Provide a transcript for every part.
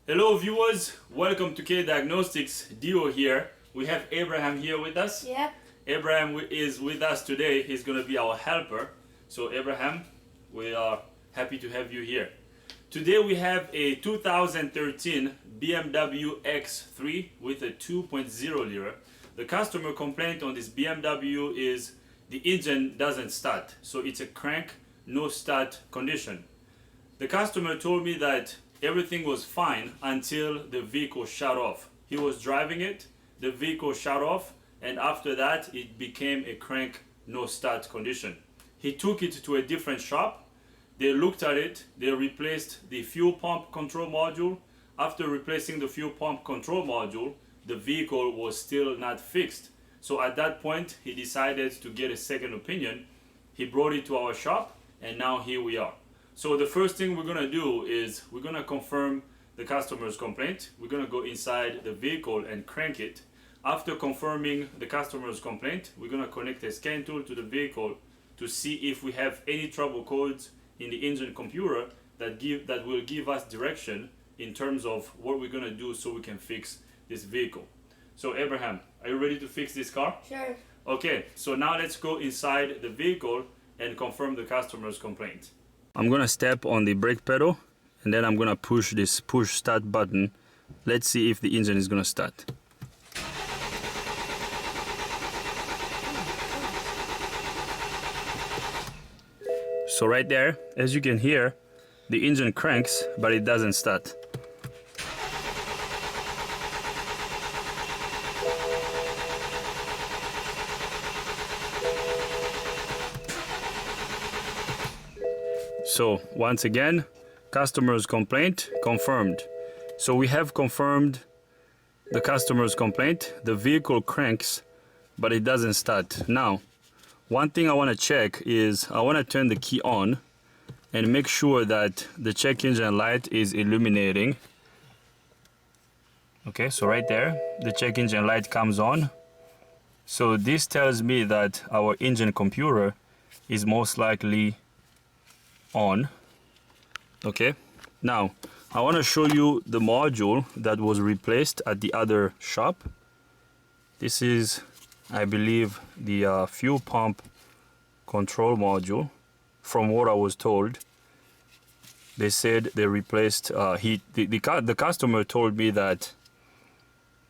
Hello viewers, welcome to K Diagnostics. Dio here. We have Abraham here with us. Yep. Abraham is with us today. He's going to be our helper. So Abraham, we are happy to have you here. Today we have a 2013 BMW X3 with a 2.0 liter. The customer complaint on this BMW is the engine doesn't start. So it's a crank, no start condition. The customer told me that everything was fine until the vehicle shut off. He was driving it, the vehicle shut off, and after that it became a crank, no start condition. He took it to a different shop. They looked at it, they replaced the fuel pump control module. After replacing the fuel pump control module, the vehicle was still not fixed. So at that point, he decided to get a second opinion. He brought it to our shop, and now here we are. So the first thing we're gonna do is we're gonna confirm the customer's complaint. We're gonna go inside the vehicle and crank it. After confirming the customer's complaint, we're gonna connect a scan tool to the vehicle to see if we have any trouble codes in the engine computer that will give us direction in terms of what we're gonna do so we can fix this vehicle. So Abraham, are you ready to fix this car? Sure. Okay, so now let's go inside the vehicle and confirm the customer's complaint. I'm gonna step on the brake pedal and then I'm gonna push this push start button. Let's see if the engine is gonna start. So right there, as you can hear, the engine cranks, but it doesn't start. So once again, customer's complaint confirmed. So we have confirmed the customer's complaint. The vehicle cranks, but it doesn't start. Now, one thing I want to check is I want to turn the key on and make sure that the check engine light is illuminating. Okay, so right there, the check engine light comes on. So this tells me that our engine computer is most likely on. Okay, now I want to show you the module that was replaced at the other shop. This is, I believe, the fuel pump control module. From what I was told, they said they replaced the customer told me that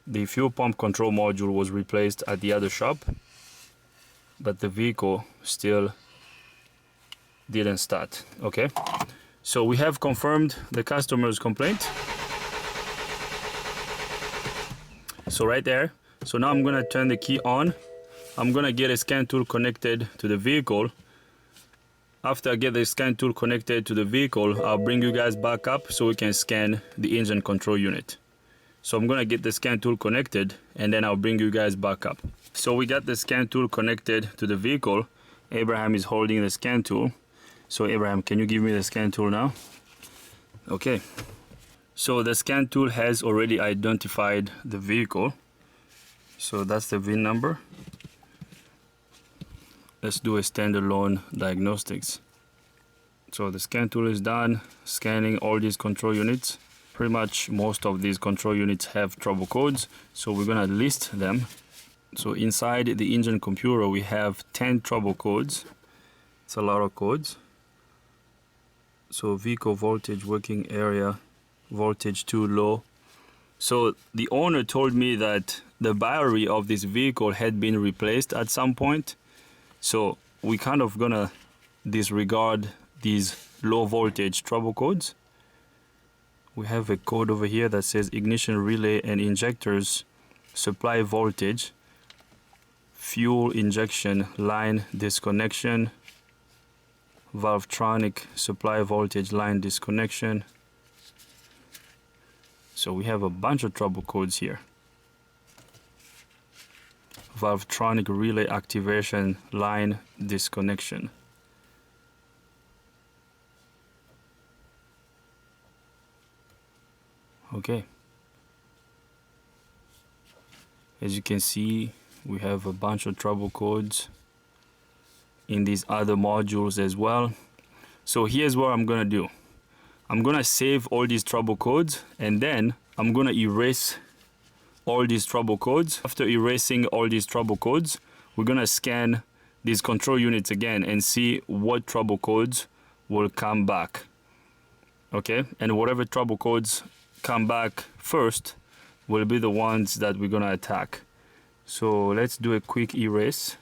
the fuel pump control module was replaced at the other shop, but the vehicle still didn't start. Okay, so we have confirmed the customer's complaint. So right there, so now I'm gonna turn the key on. I'm gonna get a scan tool connected to the vehicle. After I get the scan tool connected to the vehicle, I'll bring you guys back up so we can scan the engine control unit. So I'm gonna get the scan tool connected and then I'll bring you guys back up. So we got the scan tool connected to the vehicle. Abraham is holding the scan tool. So Abraham, can you give me the scan tool now? Okay. So the scan tool has already identified the vehicle. So that's the VIN number. Let's do a standalone diagnostics. So the scan tool is done, scanning all these control units. Pretty much most of these control units have trouble codes, so we're gonna list them. So inside the engine computer we have 10 trouble codes. It's a lot of codes. So vehicle voltage, working area, voltage too low. So the owner told me that the battery of this vehicle had been replaced at some point. So we kind of gonna disregard these low voltage trouble codes. We have a code over here that says ignition relay and injectors supply voltage, fuel injection line disconnection, Valvetronic supply voltage line disconnection. So we have a bunch of trouble codes here. Valvetronic relay activation line disconnection. Okay. As you can see, we have a bunch of trouble codes in these other modules as well. So here's what I'm gonna do. I'm gonna save all these trouble codes, and then I'm gonna erase all these trouble codes. After erasing all these trouble codes, we're gonna scan these control units again and see what trouble codes will come back. Okay, and whatever trouble codes come back first will be the ones that we're gonna attack. So let's do a quick erase.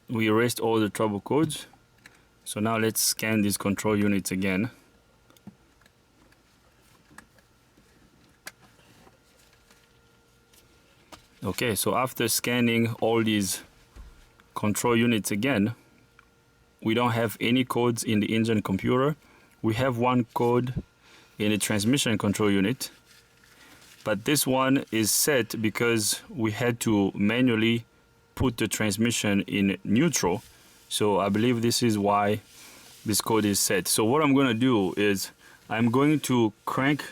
We erased all the trouble codes. So now let's scan these control units again. Okay, so after scanning all these control units again, we don't have any codes in the engine computer. We have one code in the transmission control unit, but this one is set because we had to manually put the transmission in neutral. So I believe this is why this code is set. So what I'm going to do is I'm going to crank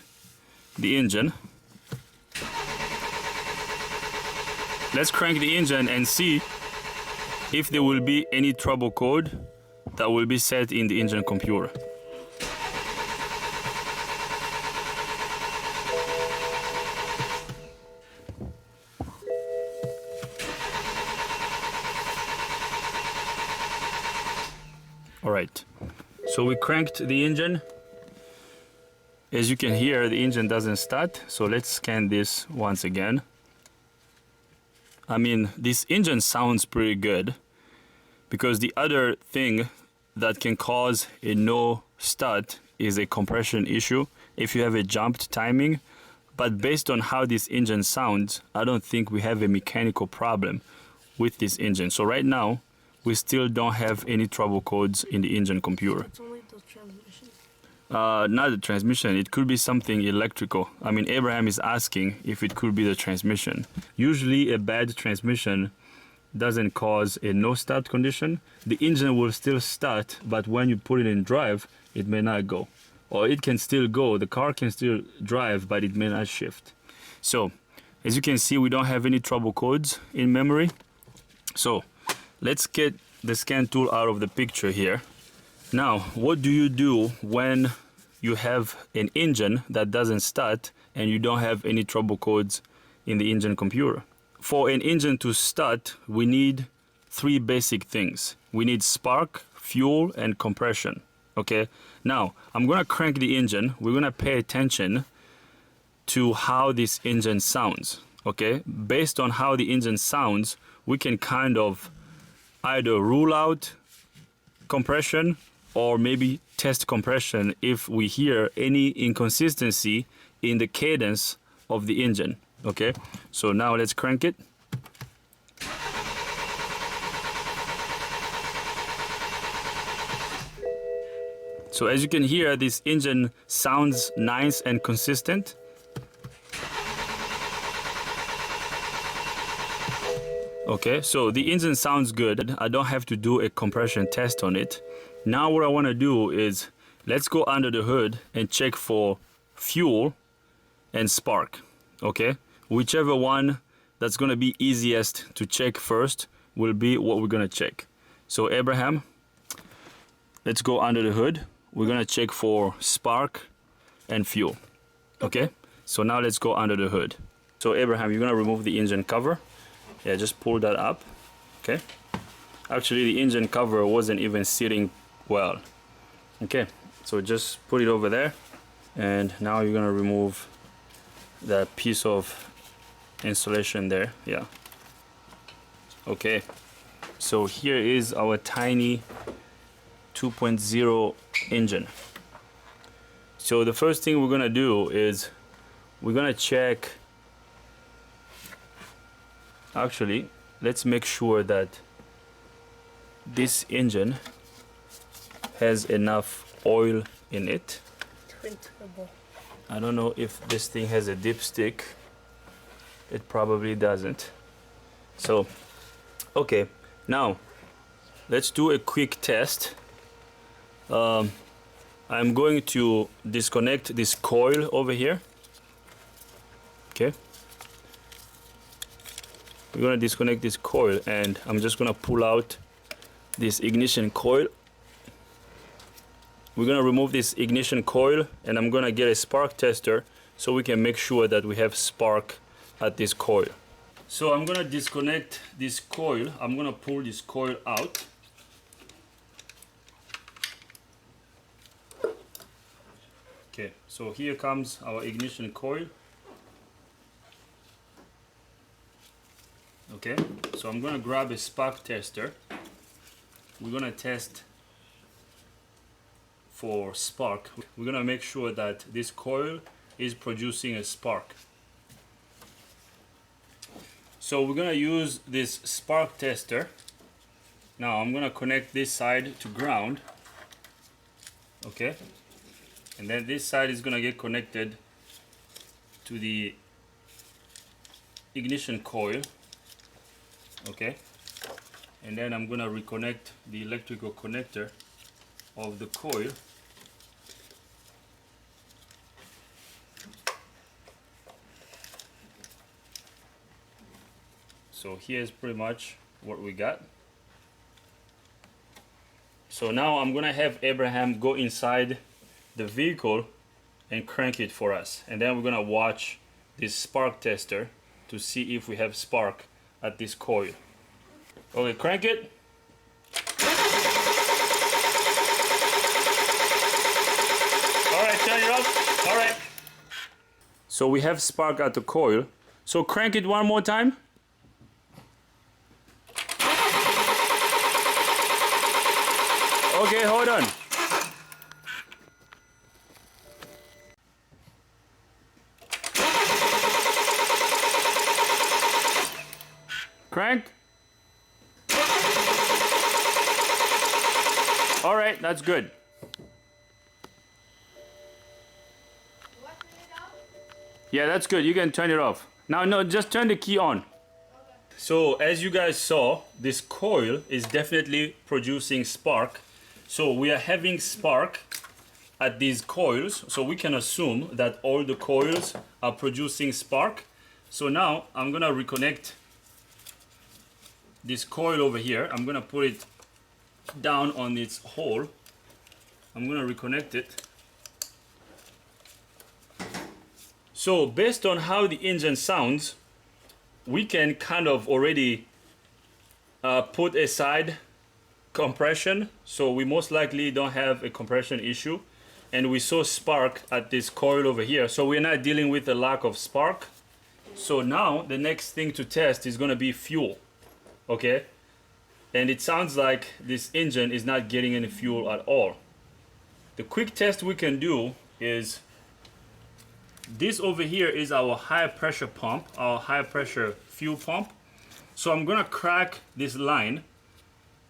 the engine. Let's crank the engine and see if there will be any trouble code that will be set in the engine computer. Alright, so we cranked the engine. As you can hear, the engine doesn't start, so let's scan this once again. I mean, this engine sounds pretty good, because the other thing that can cause a no start is a compression issue if you have a jumped timing. But based on how this engine sounds, I don't think we have a mechanical problem with this engine. So right now, we still don't have any trouble codes in the engine computer. It's only the transmission. Not the transmission, it could be something electrical. I mean, Abraham is asking if it could be the transmission. Usually a bad transmission doesn't cause a no start condition. The engine will still start, but when you put it in drive, it may not go. Or it can still go, the car can still drive, but it may not shift. So, as you can see, we don't have any trouble codes in memory. So, let's get the scan tool out of the picture here. Now, what do you do when you have an engine that doesn't start and you don't have any trouble codes in the engine computer? For an engine to start, we need three basic things. We need spark, fuel, and compression. Okay? Now, I'm gonna crank the engine. We're gonna pay attention to how this engine sounds. Okay? Based on how the engine sounds, we can kind of either rule out compression or maybe test compression if we hear any inconsistency in the cadence of the engine. Okay, so now let's crank it. So as you can hear, this engine sounds nice and consistent. Okay, so the engine sounds good. I don't have to do a compression test on it. Now what I want to do is, let's go under the hood and check for fuel and spark. Okay, whichever one that's going to be easiest to check first will be what we're going to check. So Abraham, let's go under the hood. We're going to check for spark and fuel. Okay, so now let's go under the hood. So Abraham, you're going to remove the engine cover. Yeah, just pull that up. Okay, actually the engine cover wasn't even sitting well. Okay, so just put it over there, and now you're going to remove that piece of insulation there. Yeah, okay, so here is our tiny 2.0 engine. So the first thing we're gonna do is we're gonna check, actually let's make sure that this engine has enough oil in it. I don't know if this thing has a dipstick. It probably doesn't. So, okay, now let's do a quick test. I'm going to disconnect this coil over here. Okay. We're gonna disconnect this coil, and I'm just gonna pull out this ignition coil. We're gonna remove this ignition coil, and I'm gonna get a spark tester so we can make sure that we have spark at this coil. So I'm gonna disconnect this coil. I'm gonna pull this coil out. Okay, so here comes our ignition coil. Okay, so I'm gonna grab a spark tester. We're gonna test for spark. We're gonna make sure that this coil is producing a spark. So we're gonna use this spark tester. Now I'm gonna connect this side to ground. Okay, and then this side is gonna get connected to the ignition coil. Okay, and then I'm gonna reconnect the electrical connector of the coil. So here's pretty much what we got. So now I'm gonna have Abraham go inside the vehicle and crank it for us, and then we're gonna watch this spark tester to see if we have spark at this coil. Okay, crank it. All right, turn it off. All right. So we have spark at the coil. So crank it one more time. Okay, hold on. Crank. All right, that's good. Yeah, that's good. You can turn it off. Now, no, just turn the key on. So, as you guys saw, this coil is definitely producing spark. So, we are having spark at these coils. So, we can assume that all the coils are producing spark. So, now I'm going to reconnect this coil over here. I'm going to put it down on its hole. I'm going to reconnect it. So based on how the engine sounds, we can kind of already put aside compression. So we most likely don't have a compression issue. And we saw spark at this coil over here. So we're not dealing with a lack of spark. So now the next thing to test is going to be fuel. Okay? And it sounds like this engine is not getting any fuel at all. The quick test we can do is this over here is our high pressure pump, our high pressure fuel pump. So I'm gonna crack this line.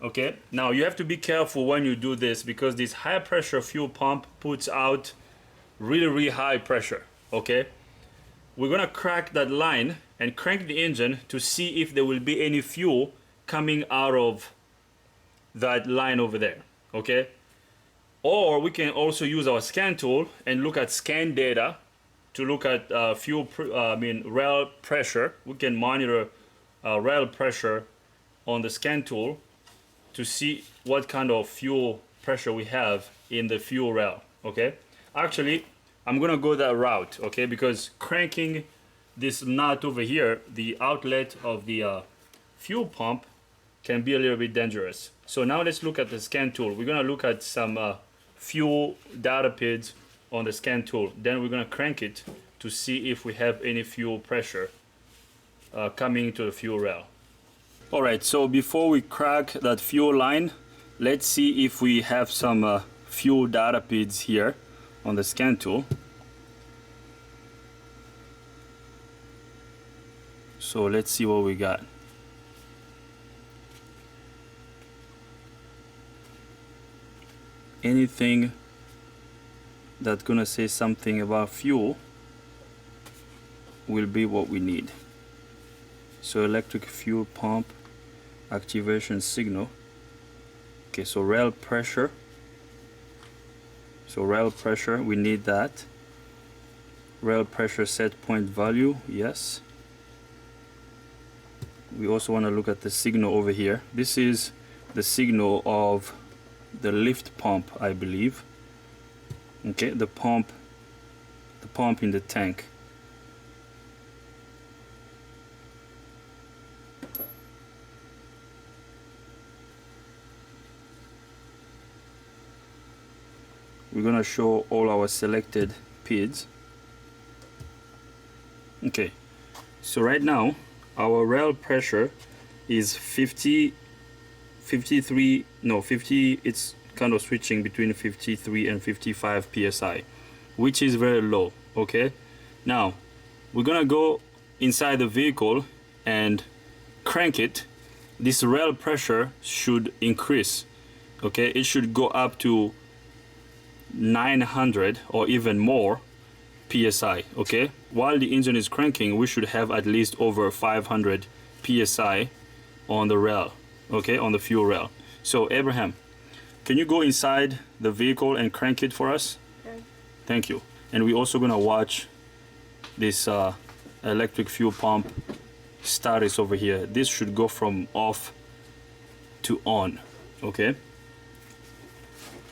Okay, now you have to be careful when you do this because this high pressure fuel pump puts out really high pressure. Okay, we're gonna crack that line and crank the engine to see if there will be any fuel coming out of that line over there. Okay, or we can also use our scan tool and look at scan data to look at rail pressure. We can monitor rail pressure on the scan tool to see what kind of fuel pressure we have in the fuel rail. Okay, actually I'm gonna go that route, okay, because cranking this nut over here, the outlet of the fuel pump, can be a little bit dangerous. So now let's look at the scan tool. We're gonna look at some fuel data PIDs on the scan tool. Then we're gonna crank it to see if we have any fuel pressure coming into the fuel rail. All right, so before we crack that fuel line, let's see if we have some fuel data PIDs here on the scan tool. So let's see what we got. Anything that's gonna say something about fuel will be what we need. So electric fuel pump activation signal. Okay, so rail pressure. So rail pressure, we need that. Rail pressure set point value, yes. We also want to look at the signal over here. This is the signal of the lift pump, I believe. Okay, the pump in the tank. We're gonna show all our selected PIDs. Okay, so right now our rail pressure is 50, it's kind of switching between 53 and 55 psi, which is very low. Okay, now we're gonna go inside the vehicle and crank it. This rail pressure should increase. Okay, it should go up to 900 or even more psi. Okay, while the engine is cranking, we should have at least over 500 psi on the rail. Okay, on the fuel rail. So Abraham, can you go inside the vehicle and crank it for us? Okay. Thank you. And we're also gonna watch this electric fuel pump status over here. This should go from off to on. Okay,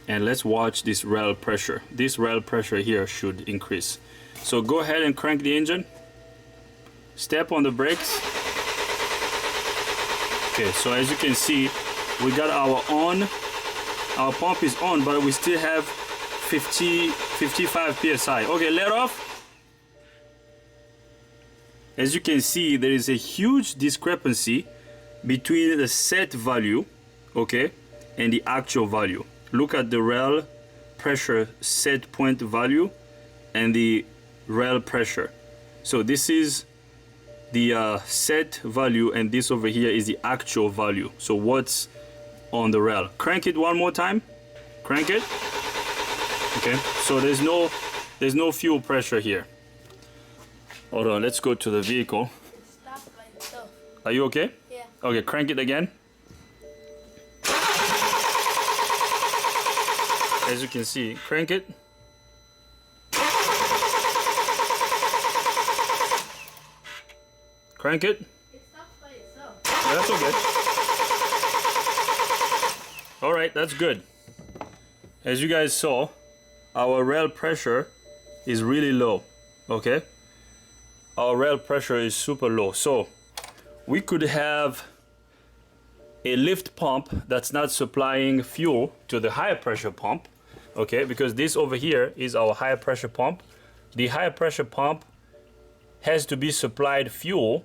and let's watch this rail pressure. This rail pressure here should increase. So go ahead and crank the engine. Step on the brakes. Okay, so as you can see, we got our pump is on, but we still have 55 psi. Okay, let off. As you can see, there is a huge discrepancy between the set value, okay, and the actual value. Look at the rail pressure set point value and the rail pressure. So this is the set value, and this over here is the actual value. So what's on the rail? Crank it one more time. Crank it. Okay, so there's no fuel pressure here. Hold on, let's go to the vehicle. Stop by itself. Are you okay? Yeah. Okay, crank it again. As you can see, crank it. Crank it. It stops by itself. Yeah, that's okay. All right, that's good. As you guys saw, our rail pressure is really low. Okay, our rail pressure is super low. So we could have a lift pump that's not supplying fuel to the high pressure pump. Okay, because this over here is our high pressure pump. The high pressure pump has to be supplied fuel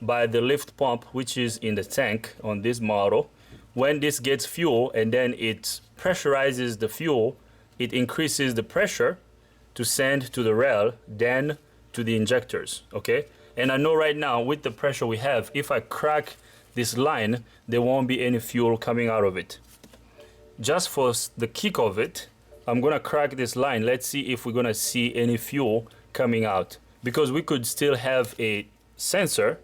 by the lift pump, which is in the tank on this model. When this gets fuel and then it pressurizes the fuel, it increases the pressure to send to the rail, then to the injectors. Okay, and I know right now with the pressure we have, if I crack this line, there won't be any fuel coming out of it. Just for the kick of it, I'm gonna crack this line. Let's see if we're gonna see any fuel coming out, because we could still have a sensor,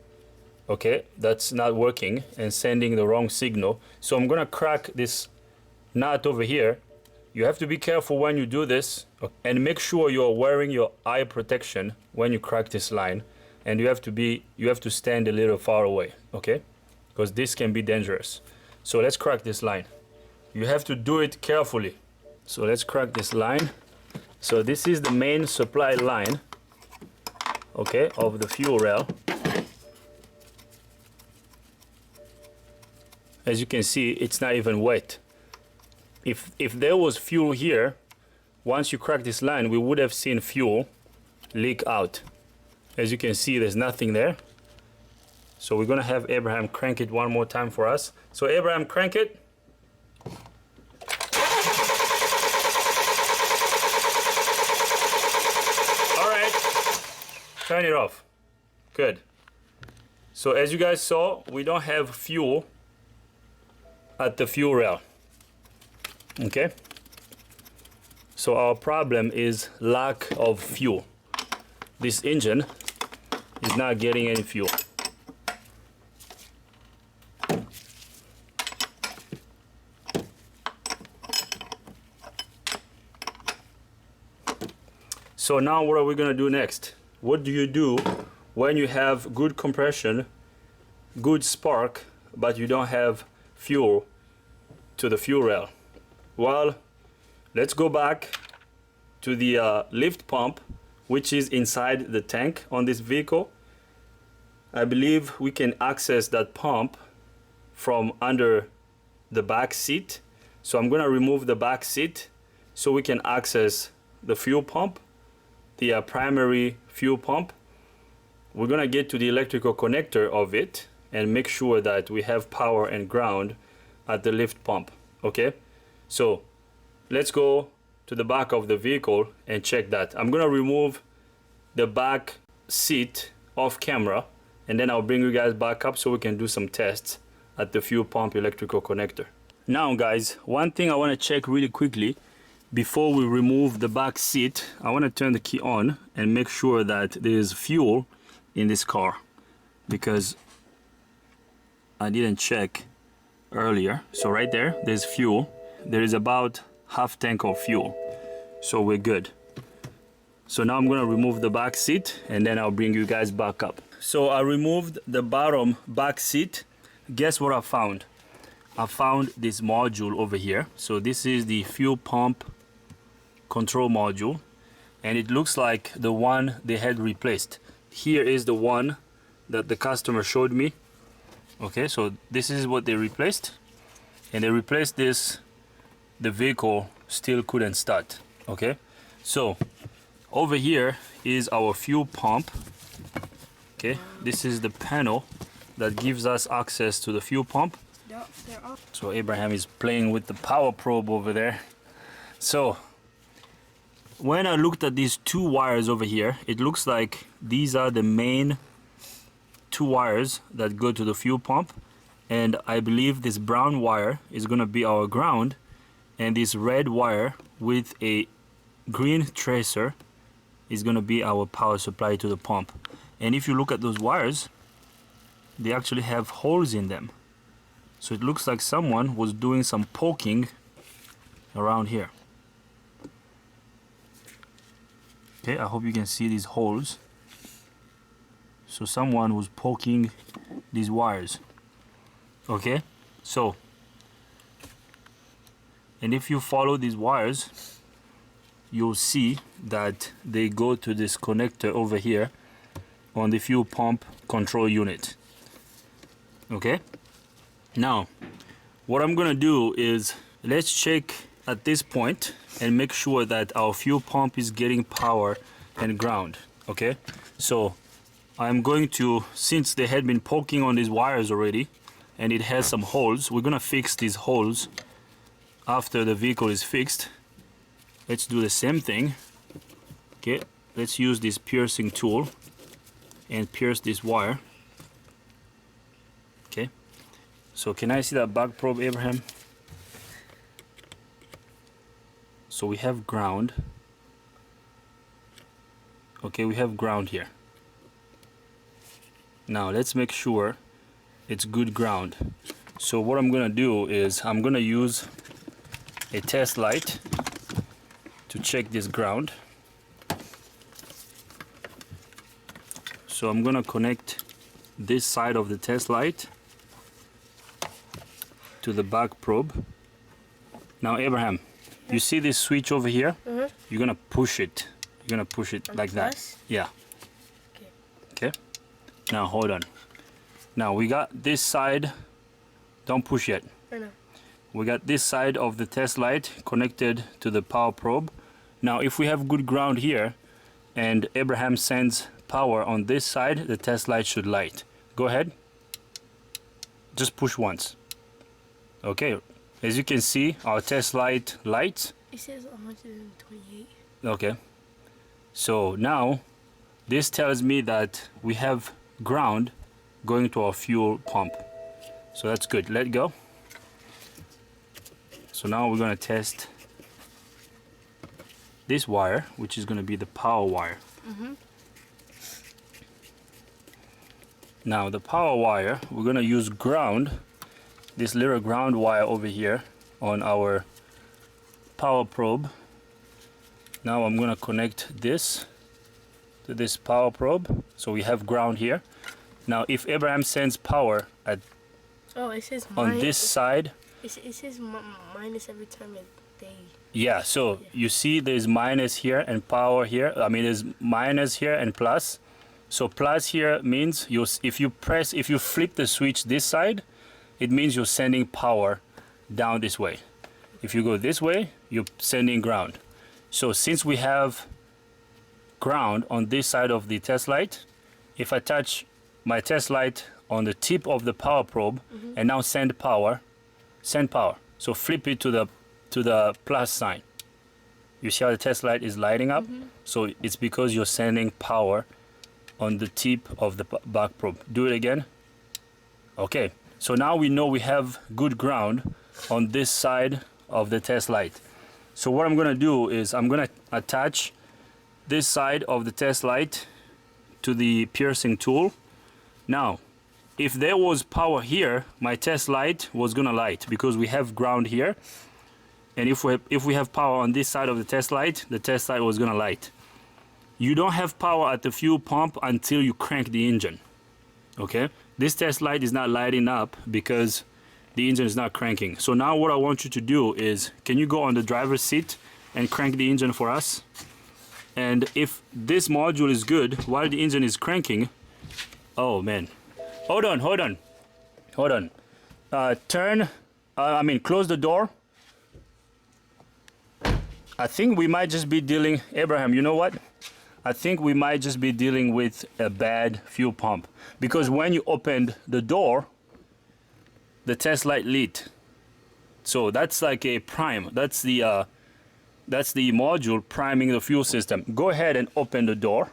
okay, that's not working and sending the wrong signal. So I'm gonna crack this nut over here. You have to be careful when you do this, and make sure you're wearing your eye protection when you crack this line, and you have to stand a little far away, okay, because this can be dangerous. So let's crack this line. You have to do it carefully. So let's crack this line. So this is the main supply line, okay, of the fuel rail. As you can see, it's not even wet. If there was fuel here, once you crack this line, we would have seen fuel leak out. As you can see, there's nothing there. So we're gonna have Abraham crank it one more time for us. So Abraham, crank it. All right, turn it off. Good. So as you guys saw, we don't have fuel at the fuel rail. Okay, so our problem is lack of fuel. This engine is not getting any fuel. So now what are we gonna do next? What do you do when you have good compression, good spark, but you don't have fuel to the fuel rail. Well, let's go back to the lift pump, which is inside the tank on this vehicle. I believe we can access that pump from under the back seat. So I'm gonna remove the back seat so we can access the fuel pump, the primary fuel pump. We're gonna get to the electrical connector of it and make sure that we have power and ground at the lift pump, okay? So let's go to the back of the vehicle and check that. I'm gonna remove the back seat off camera, and then I'll bring you guys back up so we can do some tests at the fuel pump electrical connector. Now guys, one thing I want to check really quickly before we remove the back seat. I want to turn the key on and make sure that there is fuel in this car, because I didn't check earlier. So right there, there's fuel. There is about half tank of fuel, so we're good. So now I'm gonna remove the back seat and then I'll bring you guys back up. So I removed the bottom back seat. Guess what I found? I found this module over here. So this is the fuel pump control module, and it looks like the one they had replaced. Here is the one that the customer showed me. Okay, so this is what they replaced, and they replaced this. The vehicle still couldn't start. Okay, so over here is our fuel pump. Okay, this is the panel that gives us access to the fuel pump. So Abraham is playing with the power probe over there. So when I looked at these two wires over here, it looks like these are the main two wires that go to the fuel pump, and I believe this brown wire is going to be our ground, and this red wire with a green tracer is going to be our power supply to the pump. And if you look at those wires, they actually have holes in them. So it looks like someone was doing some poking around here. Okay, I hope you can see these holes. So someone was poking these wires. Okay, so, and if you follow these wires, you'll see that they go to this connector over here on the fuel pump control unit. Okay, now what I'm gonna do is let's check at this point and make sure that our fuel pump is getting power and ground. Okay, so I'm going to, since they had been poking on these wires already and it has some holes, we're gonna fix these holes after the vehicle is fixed. Let's do the same thing. Okay, let's use this piercing tool and pierce this wire. Okay, so can I see that back probe, Abraham? So we have ground. Okay, we have ground here. Now let's make sure it's good ground. So what I'm gonna do is I'm gonna use a test light to check this ground. So I'm gonna connect this side of the test light to the back probe. Now Abraham, you see this switch over here? Mm-hmm. You're gonna push it. You're gonna push it like that. Yeah. Okay. Now hold on. Now we got this side. Don't push yet. I know. We got this side of the test light connected to the power probe. Now if we have good ground here and Abraham sends power on this side, the test light should light. Go ahead. Just push once. Okay. As you can see, our test light lights. It says 128. Okay. So now this tells me that we have ground going to our fuel pump. So that's good. Let go. So now we're going to test this wire, which is going to be the power wire. Mm-hmm. Now the power wire, we're going to use ground, this little ground wire over here on our power probe. Now I'm going to connect this to this power probe, so we have ground here. Now if Abraham sends power at it says on this side, It says minus every time they. Yeah, so you see there's minus here and power here. I mean, there's minus here and plus. So plus here means if you flip the switch this side, it means you're sending power down this way. If you go this way, you're sending ground. So since we have ground on this side of the test light, if I touch my test light on the tip of the power probe and now send power. So flip it to the plus sign. You see how the test light is lighting up? So it's because you're sending power on the tip of the back probe. Do it again. Okay, so now we know we have good ground on this side of the test light. So what I'm gonna do is I'm gonna attach this side of the test light to the piercing tool. Now, if there was power here, my test light was gonna light because we have ground here. And if we have power on this side of the test light was gonna light. You don't have power at the fuel pump until you crank the engine, okay? This test light is not lighting up because the engine is not cranking. So now what I want you to do is, can you go on the driver's seat and crank the engine for us? And if this module is good while the engine is cranking, oh man. Hold on. Close the door. I think we might just be dealing, Abraham, you know what? I think we might just be dealing with a bad fuel pump. Because when you opened the door, the test light lit. So that's like a prime. That's the module priming the fuel system. Go ahead and open the door,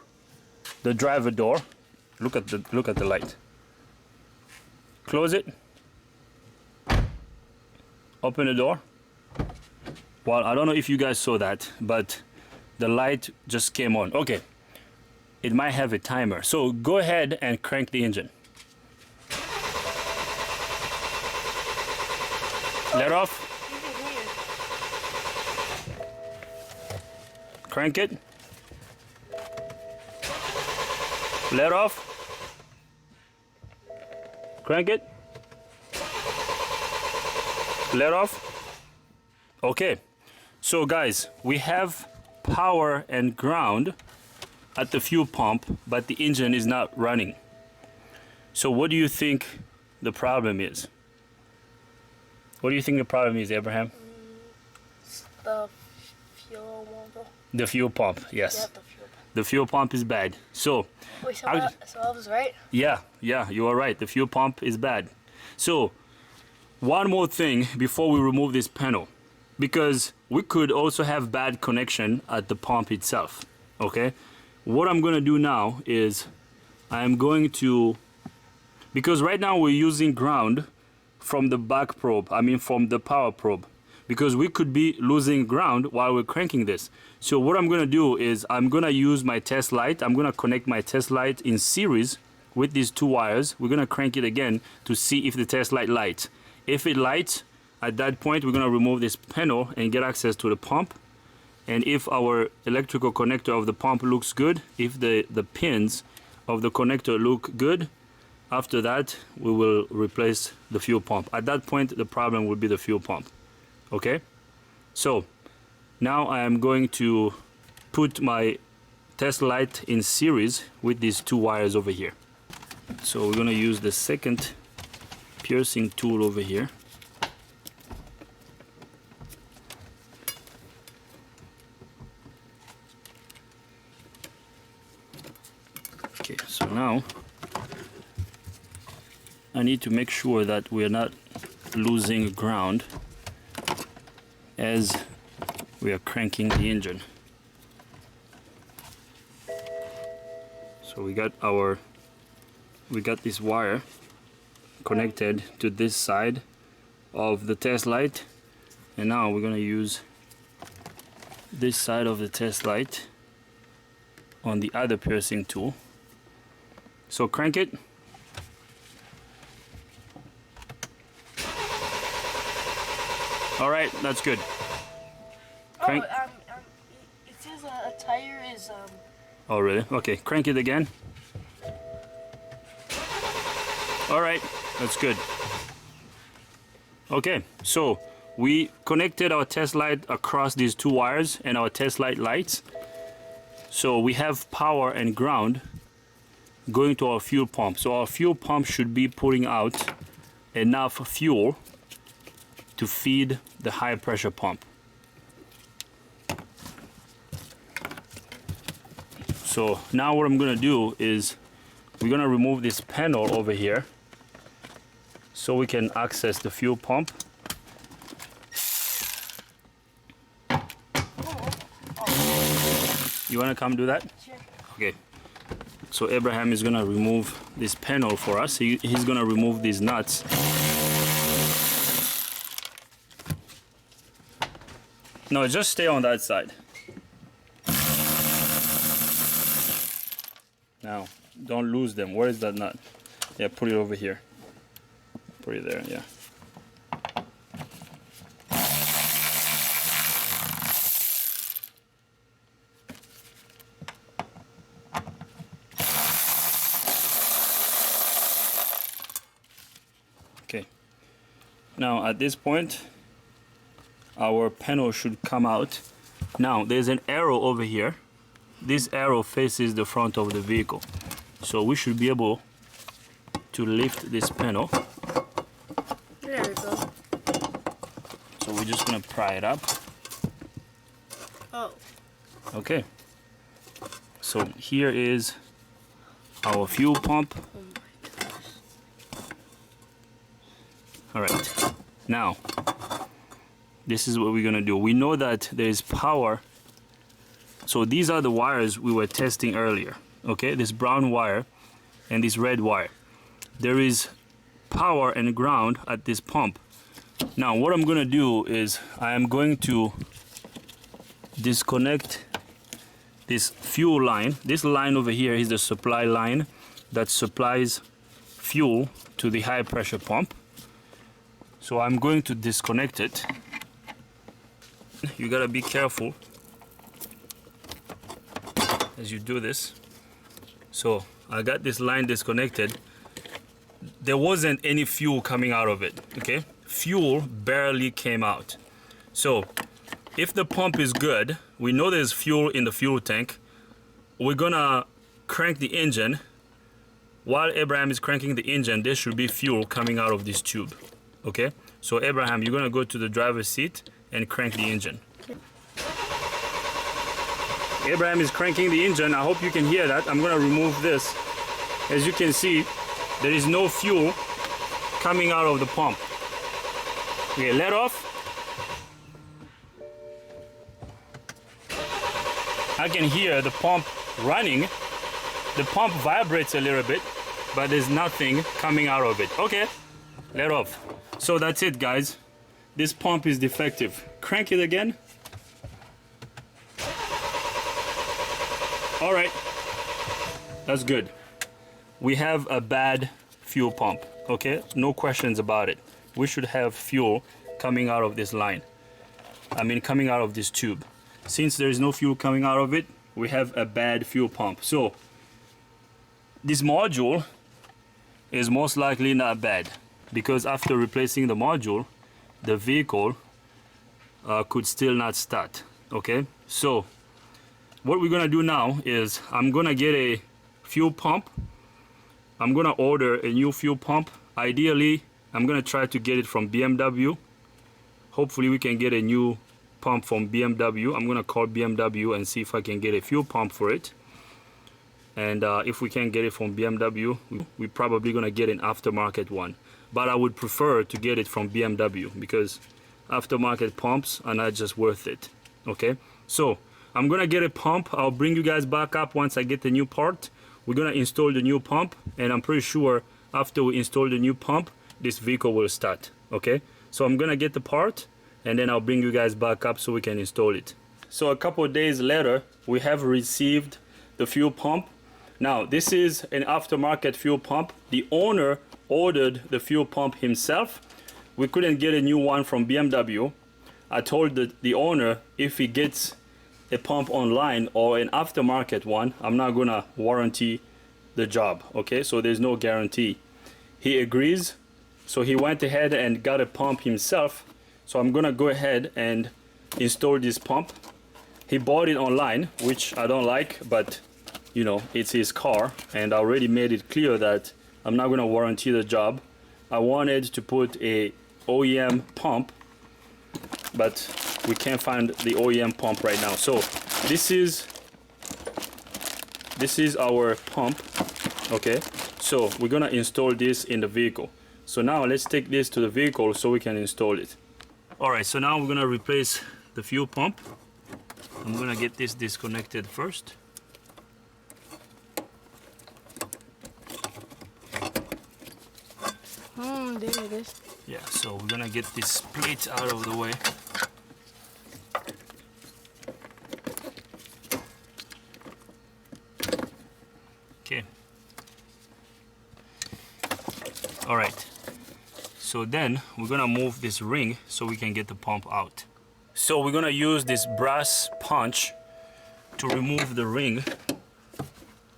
the driver door. Look at the light. Close it. Open the door. Well, I don't know if you guys saw that, but the light just came on. Okay. It might have a timer. So go ahead and crank the engine. Let off. Crank it. Let off. Crank it. Let off. Okay. So guys, we have power and ground at the fuel pump, but the engine is not running. So what do you think the problem is? What do you think the problem is, Abraham? The fuel module. The fuel pump, yes. Yeah, the fuel pump. The fuel pump is bad. So, Wait, so I was right? yeah, you are right. The fuel pump is bad. So, one more thing before we remove this panel, because we could also have bad connection at the pump itself, okay? What I'm gonna do now is I'm going to, because right now we're using ground from the back probe, from the power probe, because we could be losing ground while we're cranking this. So what I'm gonna do is I'm gonna use my test light. I'm gonna connect my test light in series with these two wires. We're gonna crank it again to see if the test light lights. If it lights, at that point we're gonna remove this panel and get access to the pump. And if our electrical connector of the pump looks good, if the pins of the connector look good, after that we will replace the fuel pump. At that point the problem will be the fuel pump. Okay, so now I am going to put my test light in series with these two wires over here. So we're gonna use the second piercing tool over here. Okay, so now I need to make sure that we're not losing ground as we are cranking the engine. So we got this wire connected to this side of the test light, and now we're gonna use this side of the test light on the other piercing tool. So crank it. All right, that's good. Crank. It says a tire is Oh really? Okay, crank it again. All right, that's good. Okay, so we connected our test light across these two wires and our test light lights. So we have power and ground going to our fuel pump. So our fuel pump should be putting out enough fuel to feed the high pressure pump. So now what I'm gonna do is we're gonna remove this panel over here so we can access the fuel pump. You wanna come do that? Sure. Okay. So Abraham is gonna remove this panel for us. He's gonna remove these nuts. No, just stay on that side. Now, don't lose them. Where is that nut? Yeah, put it over here. Put it there, yeah. Okay. Now, at this point, our panel should come out. Now, there's an arrow over here. This arrow faces the front of the vehicle. So we should be able to lift this panel. There we go. So we're just gonna pry it up. Oh. Okay. So here is our fuel pump. Oh my gosh. All right. Now, this is what we're gonna do. We know that there is power. So these are the wires we were testing earlier. Okay, this brown wire and this red wire. There is power and ground at this pump. Now what I'm gonna do is I am going to disconnect this fuel line. This line over here is the supply line that supplies fuel to the high pressure pump. So I'm going to disconnect it. You gotta be careful as you do this. So I got this line disconnected. There wasn't any fuel coming out of it, okay? Fuel barely came out. So if the pump is good, we know there's fuel in the fuel tank. We're gonna crank the engine. While Abraham is cranking the engine, there should be fuel coming out of this tube, okay? So Abraham, you're gonna go to the driver's seat and crank the engine. Abraham is cranking the engine. I hope you can hear that. I'm gonna remove this. As you can see, there is no fuel coming out of the pump. Okay, let off. I can hear the pump running. The pump vibrates a little bit, but there's nothing coming out of it. Okay, let off. So that's it, guys. This pump is defective. Crank it again. All right, that's good. We have a bad fuel pump, okay? No questions about it. We should have fuel coming out of this line. I mean, coming out of this tube. Since there is no fuel coming out of it, we have a bad fuel pump. So this module is most likely not bad, because after replacing the module, the vehicle could still not start, okay? So what we're gonna do now is I'm gonna get a fuel pump. I'm gonna order a new fuel pump. Ideally, I'm gonna try to get it from BMW. Hopefully we can get a new pump from BMW. I'm gonna call BMW and see if I can get a fuel pump for it. And if we can't get it from BMW, we're probably gonna get an aftermarket one. But I would prefer to get it from BMW because aftermarket pumps are not just worth it, okay? So I'm gonna get a pump. I'll bring you guys back up once I get the new part. We're gonna install the new pump, and I'm pretty sure after we install the new pump, this vehicle will start, okay? So I'm gonna get the part, and then I'll bring you guys back up so we can install it. So a couple of days later, we have received the fuel pump. Now, this is an aftermarket fuel pump. The owner ordered the fuel pump himself. We couldn't get a new one from BMW. I told the owner if he gets a pump online or an aftermarket one, I'm not gonna warranty the job, okay? So there's no guarantee. He agrees, So he went ahead and got a pump himself. So I'm gonna go ahead and install this pump. He bought it online, which I don't like, but you know, it's his car, and I already made it clear that I'm not gonna warranty the job. I wanted to put a OEM pump, but we can't find the OEM pump right now. So this is our pump, okay? So we're gonna install this in the vehicle. So now let's take this to the vehicle so we can install it. All right, so now we're gonna replace the fuel pump. I'm gonna get this disconnected first. There it is. Yeah, so we're gonna get this plate out of the way. Okay. All right. So then we're gonna move this ring so we can get the pump out. So we're gonna use this brass punch to remove the ring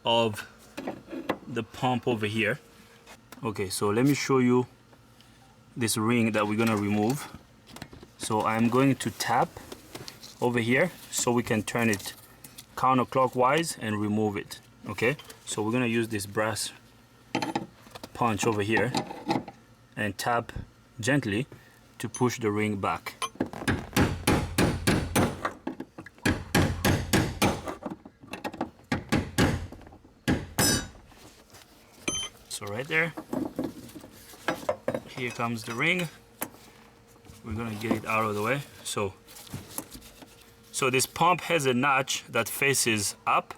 of the pump over here. Okay, so let me show you this ring that we're gonna remove. So I'm going to tap over here so we can turn it counterclockwise and remove it. Okay, so we're gonna use this brass punch over here and tap gently to push the ring back. So right there, here comes the ring. We're gonna get it out of the way. So this pump has a notch that faces up.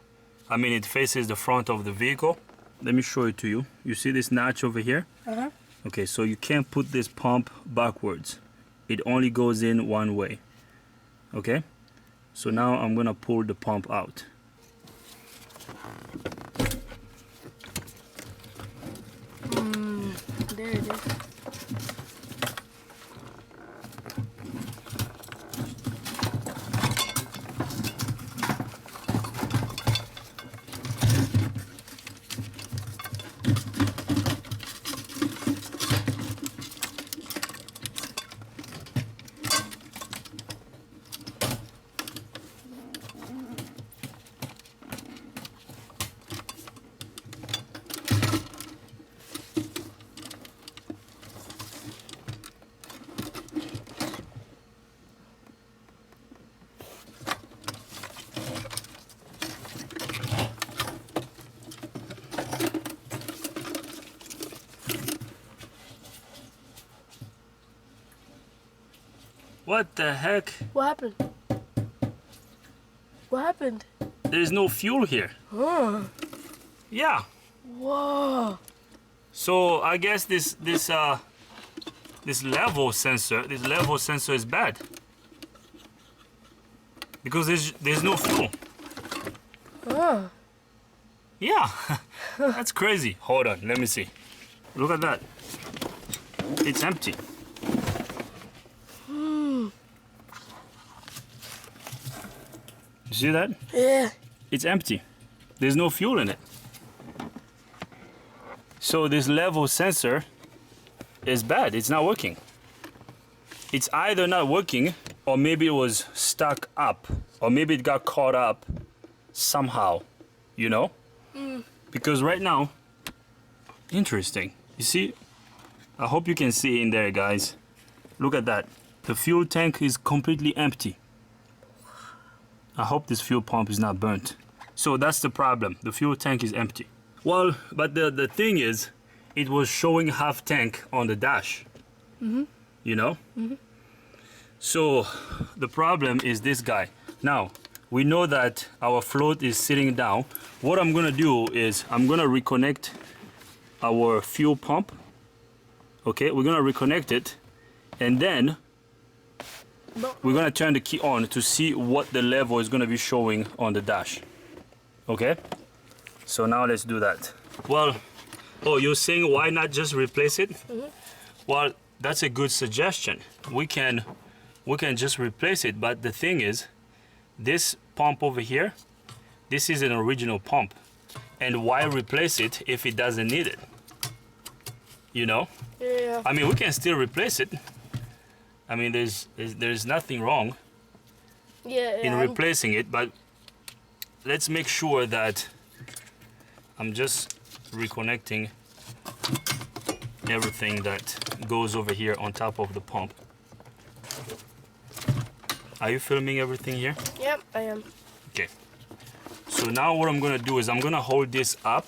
I mean, it faces the front of the vehicle. Let me show it to you. You see this notch over here? Uh-huh. Okay, so you can't put this pump backwards. It only goes in one way. Okay? So now I'm gonna pull the pump out. There it is. What the heck? What happened? What happened? There's no fuel here. Huh. Yeah. Whoa. So I guess this level sensor is bad because there's no fuel. Huh. Yeah, that's crazy. Hold on, let me see. Look at that. It's empty. You see that? Yeah. It's empty. There's no fuel in it. So this level sensor is bad. It's not working. It's either not working or maybe it was stuck up or maybe it got caught up somehow, you know? Because right now, interesting. You see, I hope you can see in there, guys. Look at that. The fuel tank is completely empty. I hope this fuel pump is not burnt. So that's the problem. The fuel tank is empty. Well, but the thing is, it was showing half tank on the dash. You know? So the problem is this guy. Now, we know that our float is sitting down. What I'm gonna do is I'm gonna reconnect our fuel pump. Okay, we're gonna reconnect it, and then we're gonna turn the key on to see what the level is gonna be showing on the dash. Okay? So now let's do that. Well, oh, you're saying why not just replace it? Well, that's a good suggestion. We can just replace it, but the thing is, this pump over here, this is an original pump. And why replace it if it doesn't need it? you know. Yeah. I mean, we can still replace it. I mean, there's nothing wrong Yeah. in replacing it, but let's make sure that I'm just reconnecting everything that goes over here on top of the pump. Are you filming everything here? Yep, I am. Okay. So now what I'm gonna do is I'm gonna hold this up.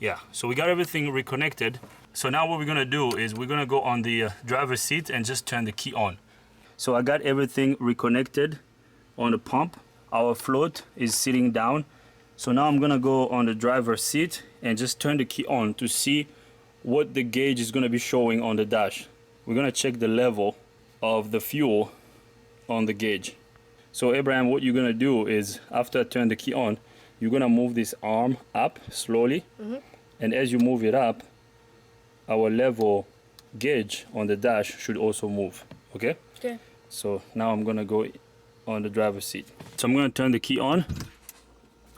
Yeah, so we got everything reconnected. So now what we're gonna do is we're gonna go on the driver's seat and just turn the key on. So I got everything reconnected on the pump. Our float is sitting down. So now I'm gonna go on the driver's seat and just turn the key on to see what the gauge is gonna be showing on the dash. We're gonna check the level of the fuel on the gauge. So Abraham, what you're gonna do is after I turn the key on, you're gonna move this arm up slowly. And as you move it up, our level gauge on the dash should also move. Okay? Okay. So now I'm gonna go on the driver's seat. So I'm gonna turn the key on.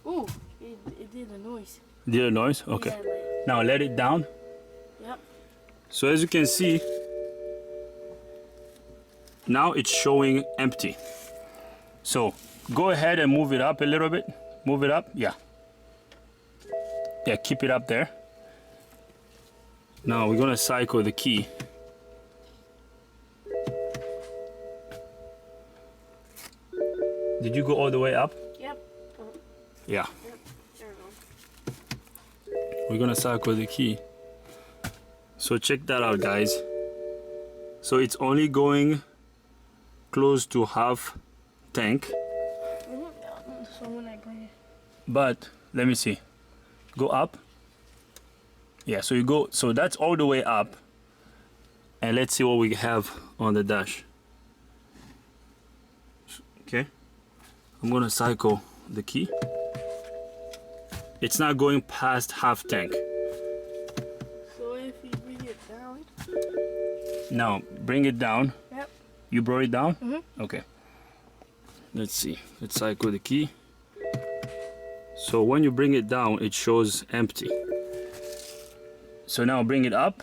Ooh, it did a noise. Did a noise? Okay. Yeah, like, Now let it down. yep. So as you can see, now it's showing empty. So go ahead and move it up a little bit. Move it up, yeah. Yeah, keep it up there. Now we're gonna cycle the key. Did you go all the way up? Yep. Yeah. Yep. There we go. We're gonna cycle the key. So check that out, guys. So it's only going close to half tank, So when I go here. but let me see. Go up. Yeah, so you go, so that's all the way up. And let's see what we have on the dash. Okay. I'm gonna cycle the key. It's not going past half tank. So if you bring it down. Now bring it down. Yep. You brought it down? Mm-hmm. Okay. Let's see. Let's cycle the key. So when you bring it down, it shows empty. So now bring it up.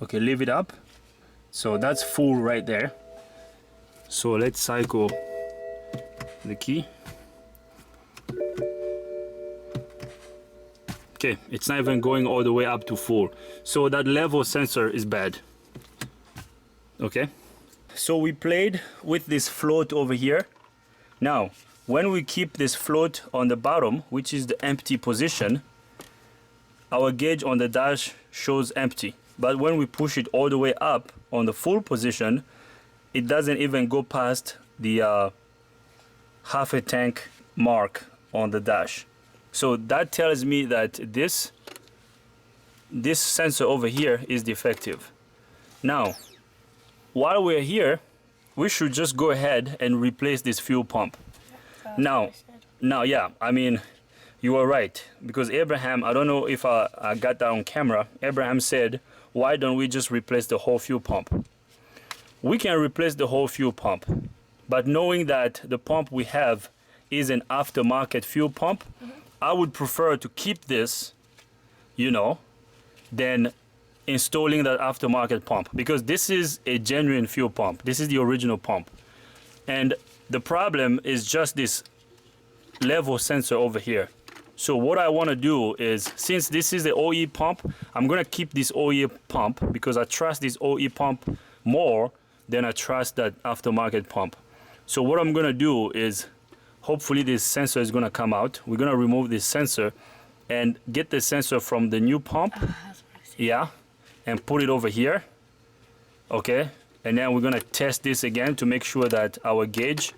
Okay, leave it up. So that's full right there. So let's cycle the key. Okay, it's not even going all the way up to full. So that level sensor is bad. Okay. So we played with this float over here. Now, when we keep this float on the bottom, which is the empty position, our gauge on the dash shows empty. But when we push it all the way up on the full position, it doesn't even go past the half a tank mark on the dash. So that tells me that this sensor over here is defective. Now, while we're here, we should just go ahead and replace this fuel pump. Now, yeah, I mean, you are right. Because Abraham, I don't know if I got that on camera, Abraham said, why don't we just replace the whole fuel pump? We can replace the whole fuel pump, but knowing that the pump we have is an aftermarket fuel pump, I would prefer to keep this, you know, than installing that aftermarket pump, because this is a genuine fuel pump. This is the original pump. And the problem is just this level sensor over here. So what I want to do is, since this is the OE pump, I'm going to keep this OE pump because I trust this OE pump more than I trust that aftermarket pump. So what I'm going to do is, hopefully this sensor is going to come out. We're going to remove this sensor and get the sensor from the new pump. Yeah. And put it over here. Okay. And then we're going to test this again to make sure that our gauge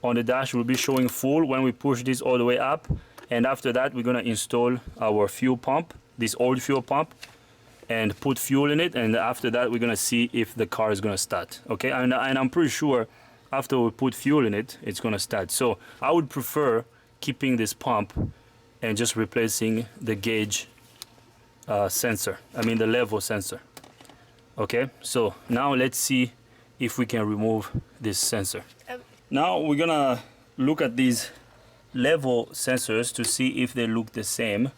on the dash will be showing full when we push this all the way up. And after that, we're going to install our fuel pump, this old fuel pump, and put fuel in it. And after that, we're going to see if the car is going to start. Okay. And I'm pretty sure after we put fuel in it, it's going to start. So I would prefer keeping this pump and just replacing the gauge sensor. I mean the level sensor. Okay. So now let's see if we can remove this sensor. Now we're going to look at these level sensors to see if they look the same.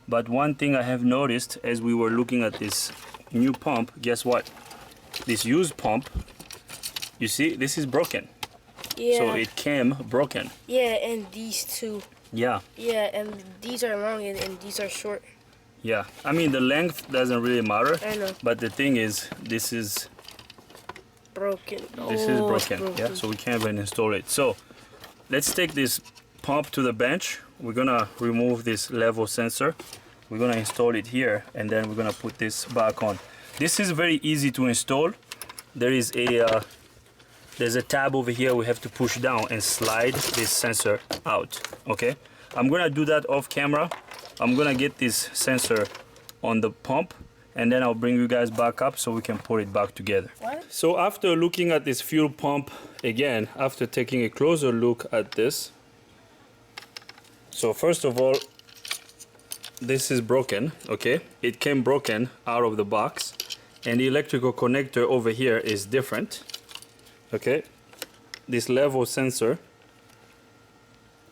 But one thing I have noticed as we were looking at this new pump, guess what? This used pump, you see, this is broken. Yeah. So it came broken. Yeah, and these two. Yeah. Yeah, and these are long and these are short. Yeah. I mean, the length doesn't really matter. I know. But the thing is, this is Broken. This is broken. Yeah, so we can't even install it. So let's take this pump to the bench. We're gonna remove this level sensor. We're gonna install it here, and then we're gonna put this back on. This is very easy to install. There is a there's a tab over here we have to push down and slide this sensor out. Okay, I'm gonna do that off camera. I'm gonna get this sensor on the pump, and then I'll bring you guys back up so we can put it back together. What? So after looking at this fuel pump again, after taking a closer look at this, so first of all, this is broken, okay? It came broken out of the box, and the electrical connector over here is different, okay? This level sensor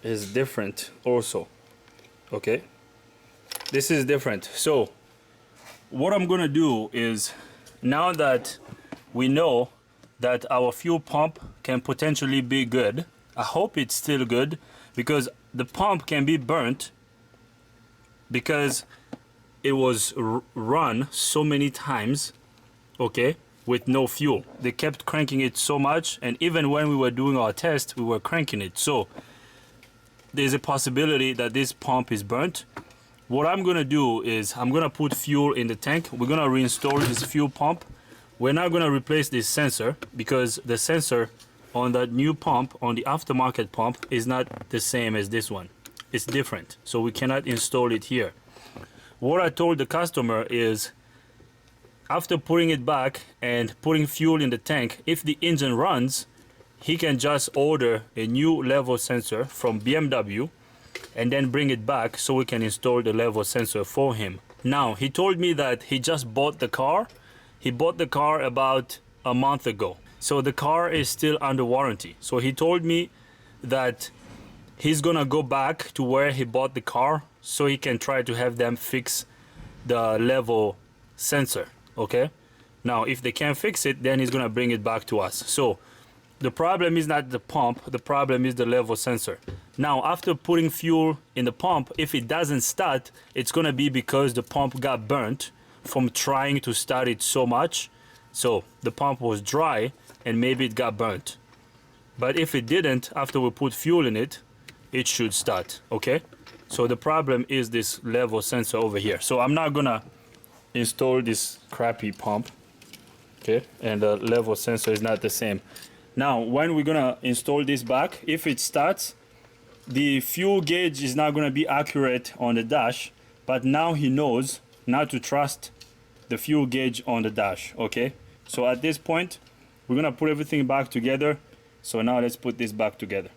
is different also, okay? This is different. So what I'm gonna do is, now that we know that our fuel pump can potentially be good, I hope it's still good, because the pump can be burnt because it was run so many times, okay, with no fuel. They kept cranking it so much, and even when we were doing our test, we were cranking it. So there's a possibility that this pump is burnt. What I'm gonna do is I'm gonna put fuel in the tank. We're gonna reinstall this fuel pump. We're not gonna replace this sensor because the sensor on that new pump, on the aftermarket pump, is not the same as this one. It's different, so we cannot install it here. What I told the customer is, after putting it back and putting fuel in the tank, if the engine runs, he can just order a new level sensor from BMW and then bring it back so we can install the level sensor for him. Now, he told me that he just bought the car. He bought the car about a month ago. So the car is still under warranty. So he told me that he's gonna go back to where he bought the car so he can try to have them fix the level sensor, okay? Now, if they can't fix it, then he's gonna bring it back to us. So the problem is not the pump, the problem is the level sensor. Now, after putting fuel in the pump, if it doesn't start, it's gonna be because the pump got burnt from trying to start it so much. So the pump was dry and maybe it got burnt. But if it didn't, after we put fuel in it, it should start, okay? So the problem is this level sensor over here. So I'm not gonna install this crappy pump, okay? And the level sensor is not the same. Now, when we're gonna install this back, if it starts, the fuel gauge is not gonna be accurate on the dash, but now he knows not to trust the fuel gauge on the dash, okay? So at this point, we're gonna put everything back together. So now let's put this back together.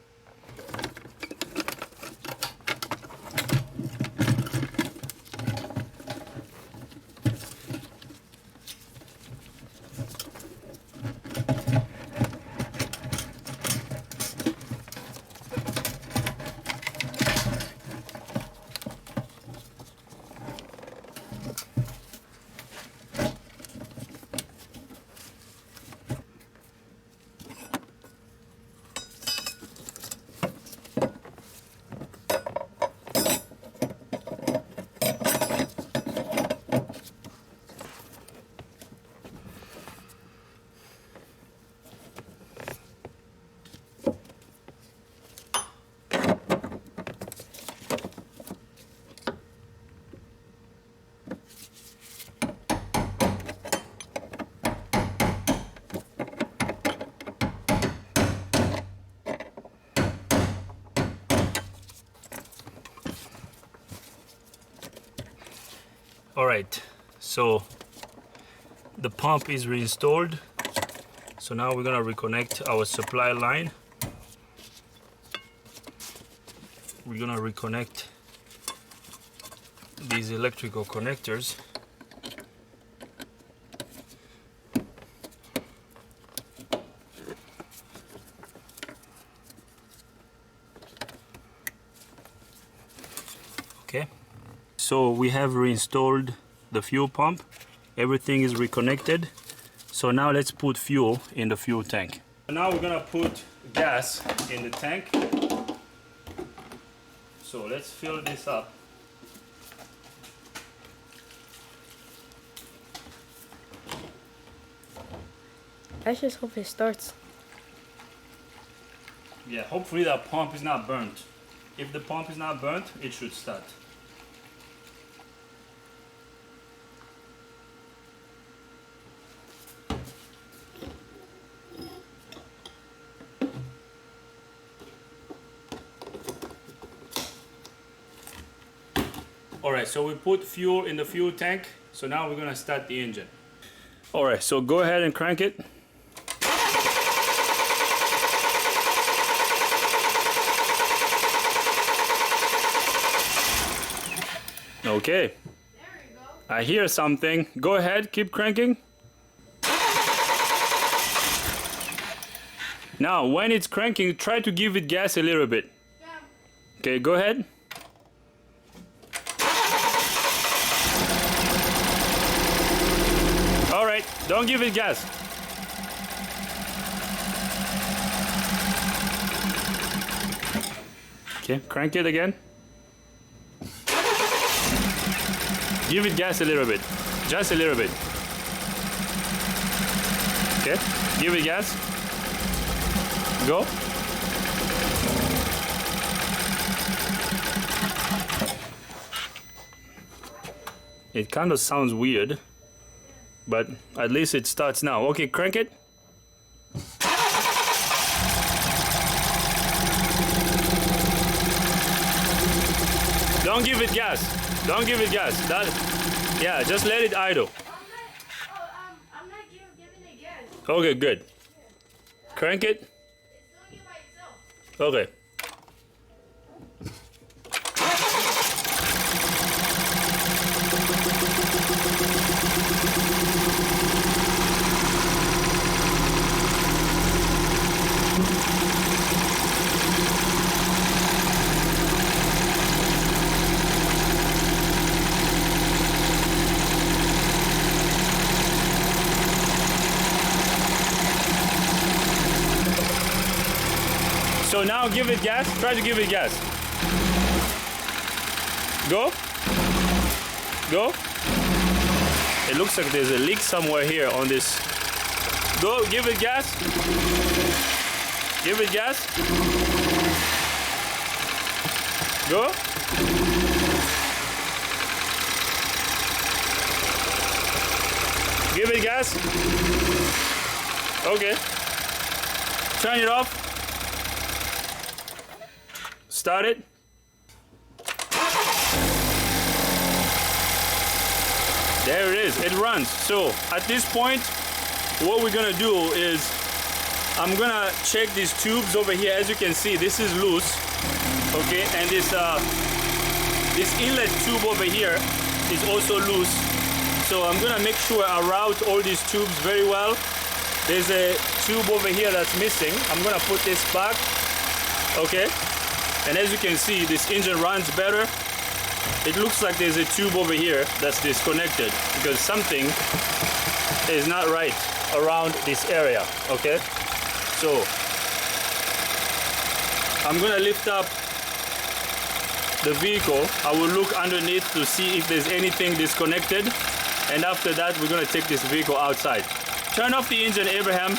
All right, so the pump is reinstalled. So now we're gonna reconnect our supply line. We're gonna reconnect these electrical connectors. Okay. so we have reinstalled the fuel pump. Everything is reconnected. So now let's put fuel in the fuel tank. Now we're gonna put gas in the tank. So let's fill this up. I just hope it starts. Yeah, hopefully that pump is not burnt. If the pump is not burnt, it should start. Alright, so we put fuel in the fuel tank. So now we're gonna start the engine. Alright, so go ahead and crank it. Okay. There you go. I hear something. Go ahead, keep cranking. Now, when it's cranking, try to give it gas a little bit. Yeah. Okay, go ahead. All right, don't give it gas. Okay, crank it again. Give it gas a little bit, just a little bit. Okay, give it gas. Go. It kind of sounds weird, but at least it starts now. Okay, crank it. Don't give it gas. Don't give it gas. Yeah, just let it idle. I'm not giving it gas. Okay, good. Crank it. It's doing it by itself. Okay. So now give it gas. Try to give it gas. Go. Go. It looks like there's a leak somewhere here on this. Go, give it gas. Give it gas. Go. Give it gas. Okay. Turn it off. Start it. There it is, it runs. So at this point, what we're gonna do is I'm gonna check these tubes over here. As you can see, this is loose, okay? And this inlet tube over here is also loose. So I'm gonna make sure I route all these tubes very well. There's a tube over here that's missing. I'm gonna put this back, okay? And as you can see, this engine runs better. It looks like there's a tube over here that's disconnected because something is not right around this area, okay? So I'm gonna lift up the vehicle. I will look underneath to see if there's anything disconnected. And after that, we're gonna take this vehicle outside. Turn off the engine, Abraham.